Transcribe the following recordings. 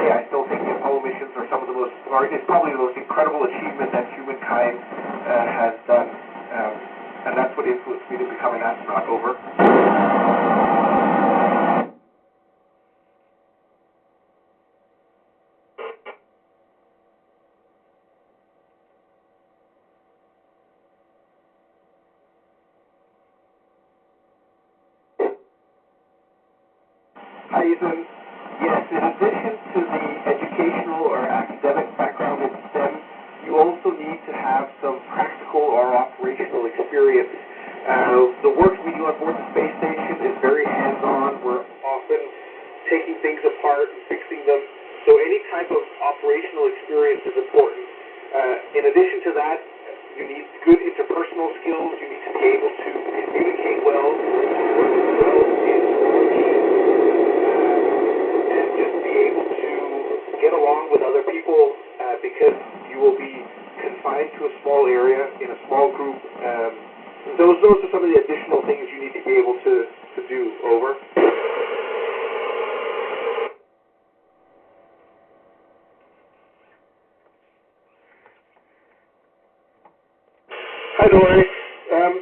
day, I still think the Apollo missions are some of the most, or is probably the most incredible achievement that humankind has done. And that's what influenced me to become an astronaut. Over. Hi, Ethan. Yes, in addition to the educational or academic background in STEM, you also need to have some practical or operational experience. The work we do on board the space station is very hands-on. We're often taking things apart and fixing them. So any type of operational experience is important. In addition to that, you need good interpersonal skills. You need to be able to communicate well, work well in a team, and just be able to get along with other people because you will be confined to a small area in a small group. Those are some of the additional things you need to be able to do. Over. Hi, Dory.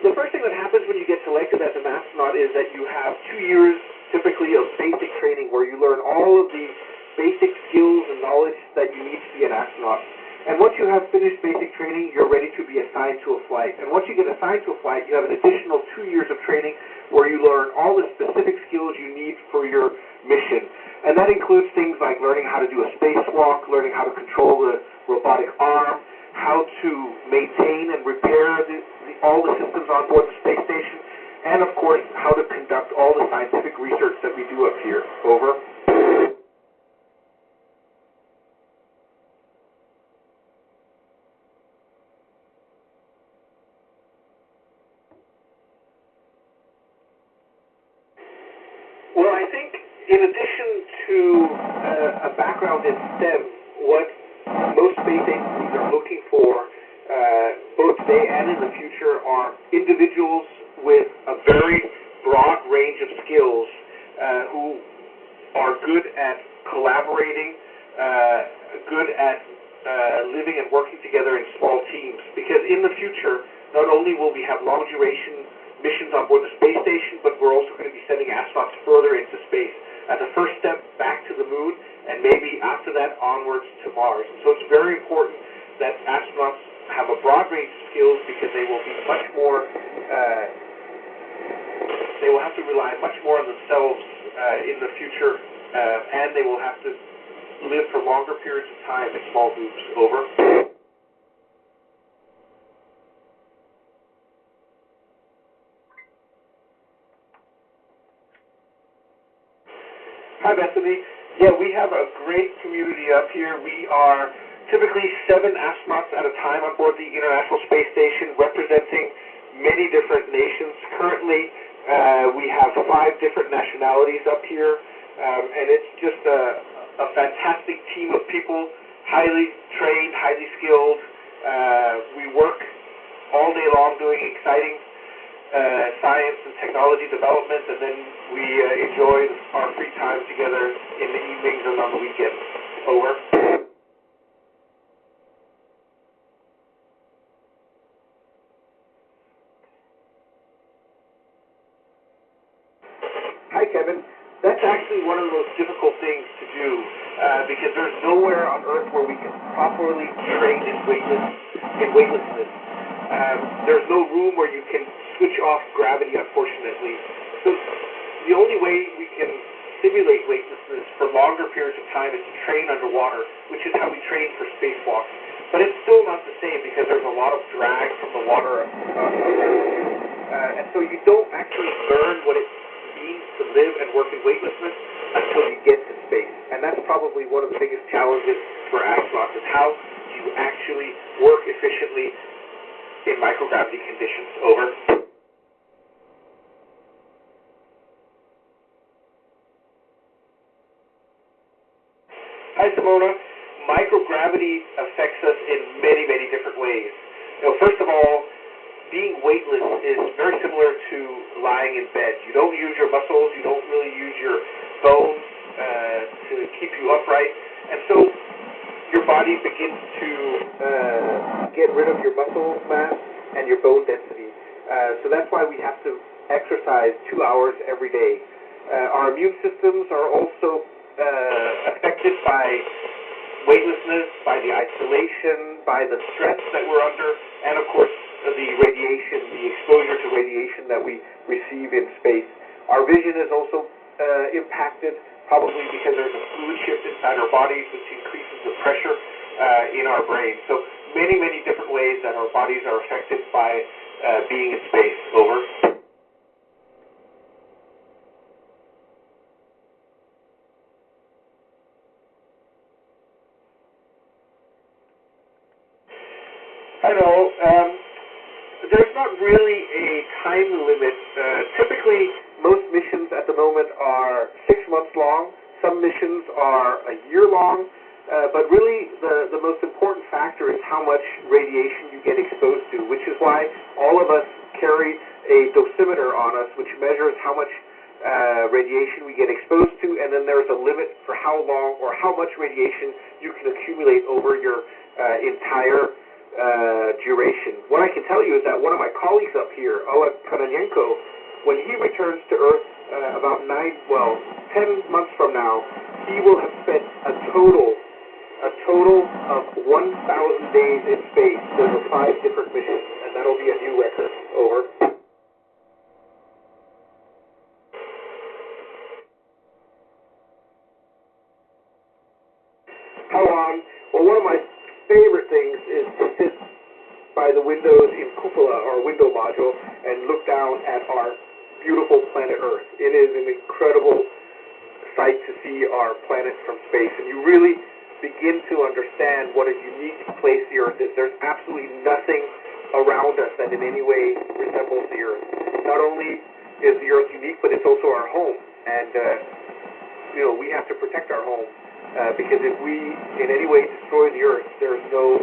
The first thing that happens when you get selected as an astronaut is that you have 2 years, typically, of basic training where you learn all of the basic skills and knowledge that you need to be an astronaut. And once you have finished basic training, you're ready to be assigned to a flight. And once you get assigned to a flight, you have an additional 2 years of training where you learn all the specific skills you need for your mission. And that includes things like learning how to do a spacewalk, learning how to control the robotic arm, how to maintain and repair all the systems on board the space station, and of course, how to conduct all the scientific research that we do up here. Over. Well, I think in addition to a background in STEM, what most space agencies are looking for, both today and in the future, are individuals with a very broad range of skills who are good at collaborating, good at living and working together in small teams. Because in the future, not only will we have long-duration missions on board the space station, but we're also going to be sending astronauts further into space as a first step back to the moon, and maybe after that onwards to Mars. So it's very important that astronauts have a broad range of skills because they will be much more, they will have to rely much more on themselves in the future, and they will have to live for longer periods of time in small groups. Over. Hi, Bethany. Yeah, we have a great community up here. We are typically 7 astronauts at a time on board the International Space Station, representing many different nations. Currently, we have 5 different nationalities up here, and it's just a fantastic team of people, highly trained, highly skilled. We work all day long doing exciting science and technology development, and then we enjoy our free time together in the evenings and on the weekends. Over. Hi, Kevin. That's actually one of the most difficult things to do because there's nowhere on Earth where we can properly train in weightlessness. There's no room where you can switch off gravity, unfortunately. So the only way we can simulate weightlessness for longer periods of time is to train underwater, which is how we train for spacewalks. But it's still not the same because there's a lot of drag from the water around you. And so you don't actually learn what it means to live and work in weightlessness until you get to space. And that's probably one of the biggest challenges for astronauts, is how do you actually work efficiently in microgravity conditions. Over. Hi, Simona. Microgravity affects us in many, many different ways. First of all, being weightless is very similar to lying in bed. You don't use your muscles, you don't really use your bones to keep you upright, And so your body begins to get rid of your muscle mass and your bone density. So that's why we have to exercise 2 hours every day. Our immune systems are also affected by weightlessness, by the isolation, by the stress that we're under, and of course the radiation, the exposure to radiation that we receive in space. Our vision is also impacted, probably because there's a fluid shift inside our bodies, which increases the pressure in our brain. So many, many different ways that our bodies are affected by being in space. Over. I know. There's not really a time limit. Typically, most missions at the moment are 6 months long. Some missions are a year long. But really, the most important factor is how much radiation you get exposed to, which is why all of us carry a dosimeter on us, which measures how much radiation we get exposed to, and then there's a limit for how long or how much radiation you can accumulate over your entire duration. What I can tell you is that one of my colleagues up here, Oleg Kononenko, when he returns to Earth about 10 months from now, he will have spent a total of 1,000 days in space over 5 different missions, and that'll be a new record. Over. How long? Well, one of my favorite things is to sit by the windows in cupola, or window module, and look down at our beautiful planet Earth. It is an incredible sight to see our planet from space, and you really begin to understand what a unique place the Earth is. There's absolutely nothing around us that in any way resembles the Earth. Not only is the Earth unique, but it's also our home, and we have to protect our home. Because if we in any way destroy the Earth, there is no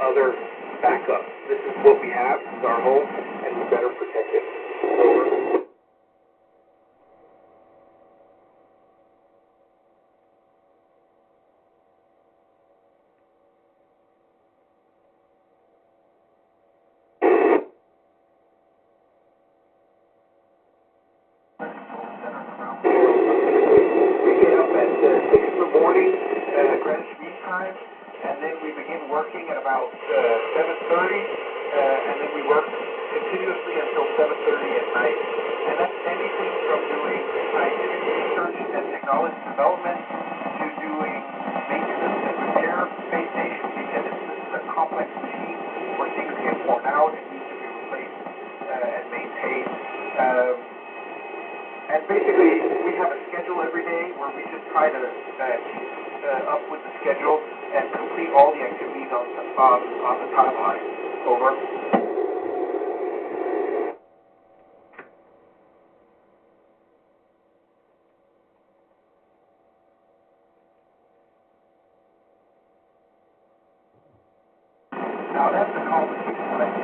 other backup. This is what we have, this is our home, and we better protect it. Over. We get up at 6 in the morning, Greenwich Mean Time, and then we begin working at about 7:30, and then we work continuously until 7:30 at night. And that's anything from doing scientific research and technology development to doing maintenance and repair of the space station, because this is a complex machine where things get worn out and need to be replaced and maintained. And basically, we have a schedule every day where we just try to keep up with the schedule and complete all the activities on the timeline. Over. Now that's a complicated question.